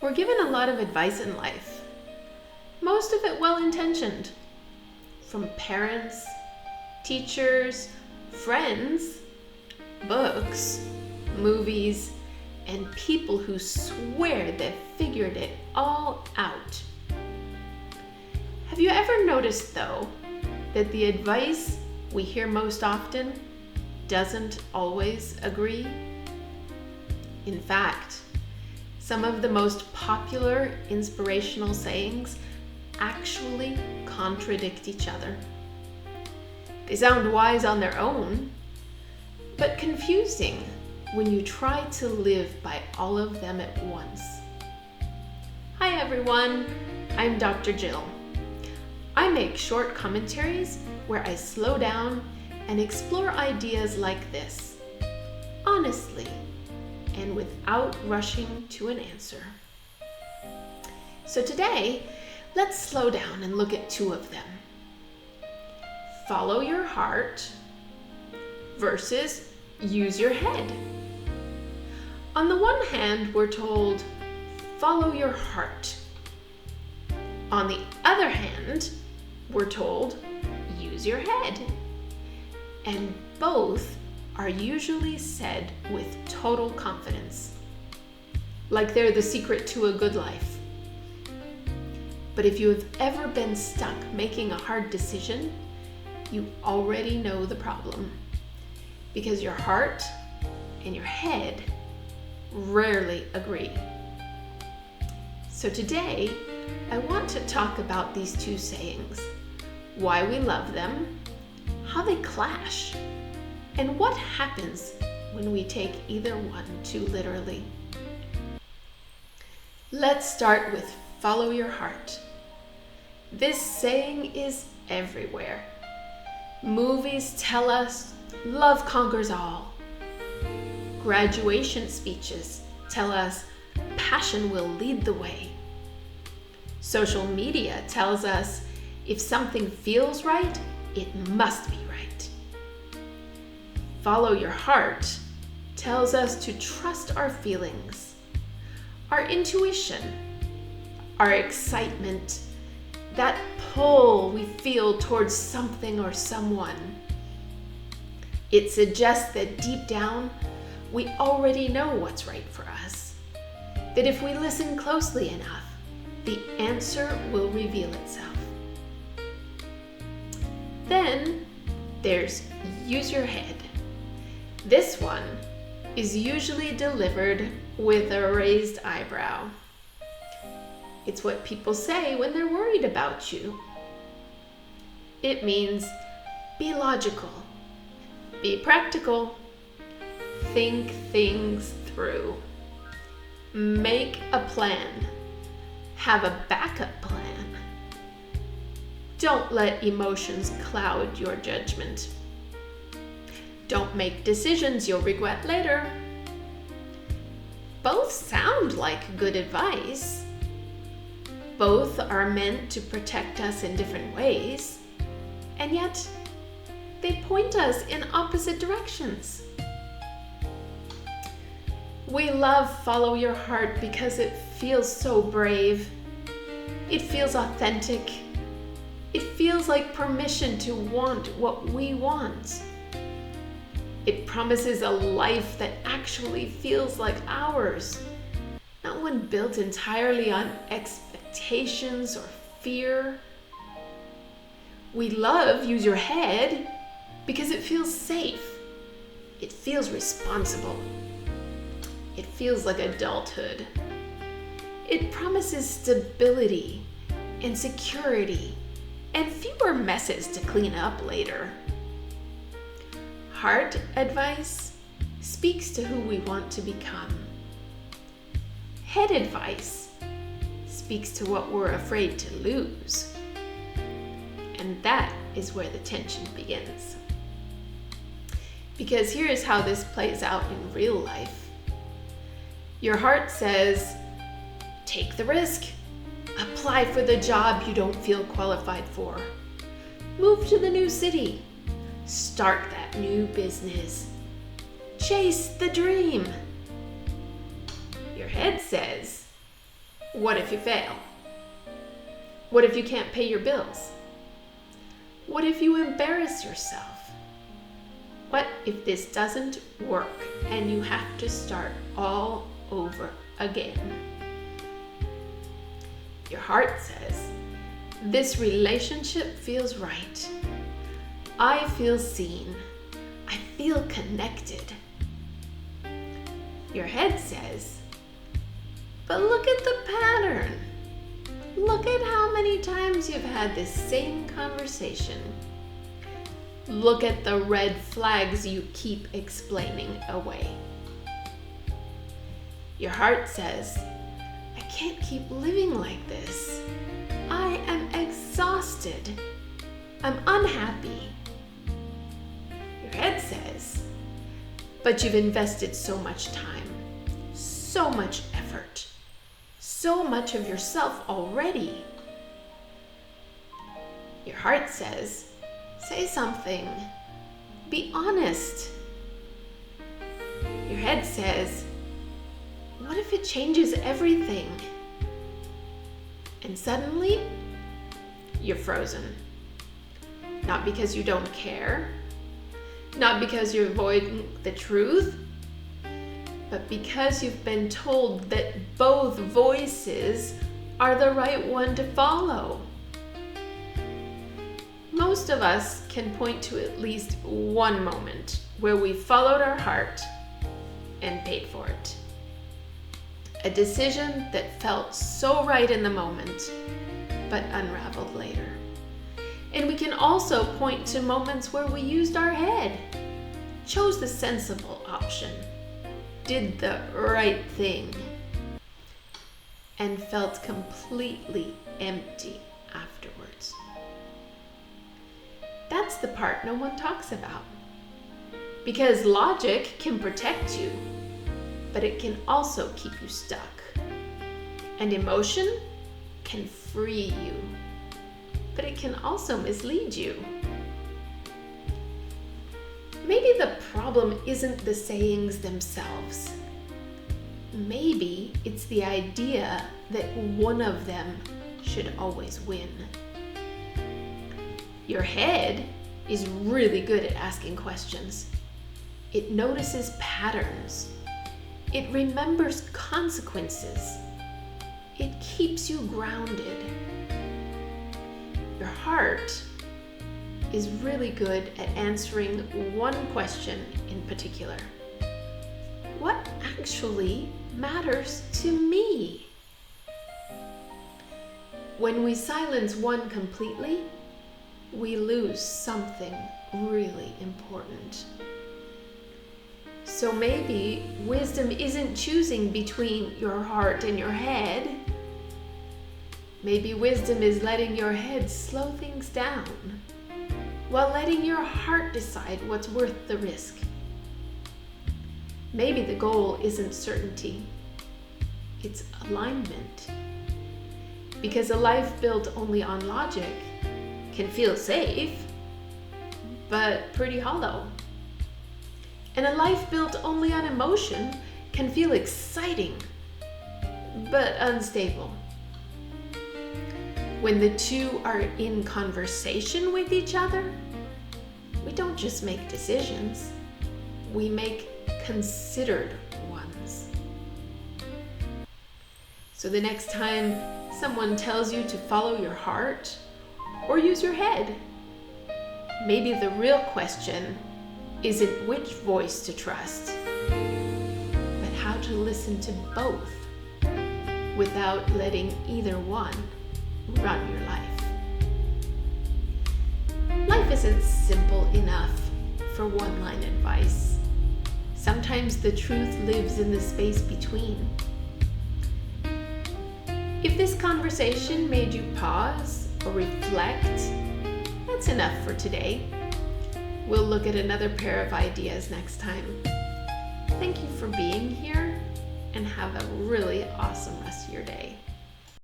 We're given a lot of advice in life, most of it well-intentioned, from parents, teachers, friends, books, movies, and people who swear they've figured it all out. Have you ever noticed, though, that the advice we hear most often doesn't always agree? In fact, some of the most popular inspirational sayings actually contradict each other. They sound wise on their own, but confusing when you try to live by all of them at once. Hi everyone, I'm Dr. Jill. I make short commentaries where I slow down and explore ideas like this, honestly, and without rushing to an answer. So today, let's slow down and look at two of them. Follow your heart versus use your head. On the one hand, we're told, follow your heart. On the other hand, we're told, use your head. And both are usually said with total confidence, like they're the secret to a good life. But if you have ever been stuck making a hard decision, you already know the problem, because your heart and your head rarely agree. So today, I want to talk about these two sayings, why we love them, how they clash, and what happens when we take either one too literally. Let's start with follow your heart. This saying is everywhere. Movies tell us love conquers all. Graduation speeches tell us passion will lead the way. Social media tells us if something feels right, it must be right. Follow your heart tells us to trust our feelings, our intuition, our excitement, that pull we feel towards something or someone. It suggests that deep down, we already know what's right for us, that if we listen closely enough, the answer will reveal itself. Then there's use your head. This one is usually delivered with a raised eyebrow. It's what people say when they're worried about you. It means be logical, be practical, think things through, make a plan, have a backup plan. Don't let emotions cloud your judgment. Don't make decisions you'll regret later. Both sound like good advice. Both are meant to protect us in different ways, and yet they point us in opposite directions. We love follow your heart because it feels so brave. It feels authentic. It feels like permission to want what we want. It promises a life that actually feels like ours, not one built entirely on expectations or fear. We love use your head because it feels safe. It feels responsible. It feels like adulthood. It promises stability and security and fewer messes to clean up later. Heart advice speaks to who we want to become. Head advice speaks to what we're afraid to lose. And that is where the tension begins. Because here is how this plays out in real life. Your heart says, take the risk. Apply for the job you don't feel qualified for. Move to the new city. Start that new business. Chase the dream. Your head says, What if you fail? What if you can't pay your bills? What if you embarrass yourself? What if this doesn't work and you have to start all over again? Your heart says, this relationship feels right. I feel seen. I feel connected. Your head says, but look at the pattern. Look at how many times you've had this same conversation. Look at the red flags you keep explaining away. Your heart says, I can't keep living like this. I am exhausted. I'm unhappy. Your head says, but you've invested so much time, so much effort, so much of yourself already. Your heart says, say something. Be honest. Your head says, what if it changes everything? And suddenly, you're frozen. Not because you don't care, not because you're avoiding the truth, but because you've been told that both voices are the right one to follow. Most of us can point to at least one moment where we followed our heart and paid for it. A decision that felt so right in the moment, but unraveled later. And we can also point to moments where we used our head, chose the sensible option, did the right thing, and felt completely empty afterwards. That's the part no one talks about. Because logic can protect you, but it can also keep you stuck. And emotion can free you, but it can also mislead you. Maybe the problem isn't the sayings themselves. Maybe it's the idea that one of them should always win. Your head is really good at asking questions. It notices patterns. It remembers consequences. It keeps you grounded. Your heart is really good at answering one question in particular. What actually matters to me? When we silence one completely, we lose something really important. So maybe wisdom isn't choosing between your heart and your head. Maybe wisdom is letting your head slow things down, while letting your heart decide what's worth the risk. Maybe the goal isn't certainty, it's alignment. Because a life built only on logic can feel safe, but pretty hollow. And a life built only on emotion can feel exciting, but unstable. When the two are in conversation with each other, we don't just make decisions, we make considered ones. So the next time someone tells you to follow your heart or use your head, maybe the real question isn't which voice to trust, but how to listen to both without letting either one run your life. Life isn't simple enough for one-line advice. Sometimes the truth lives in the space between. If this conversation made you pause or reflect, that's enough for today. We'll look at another pair of ideas next time. Thank you for being here, and have a really awesome rest of your day.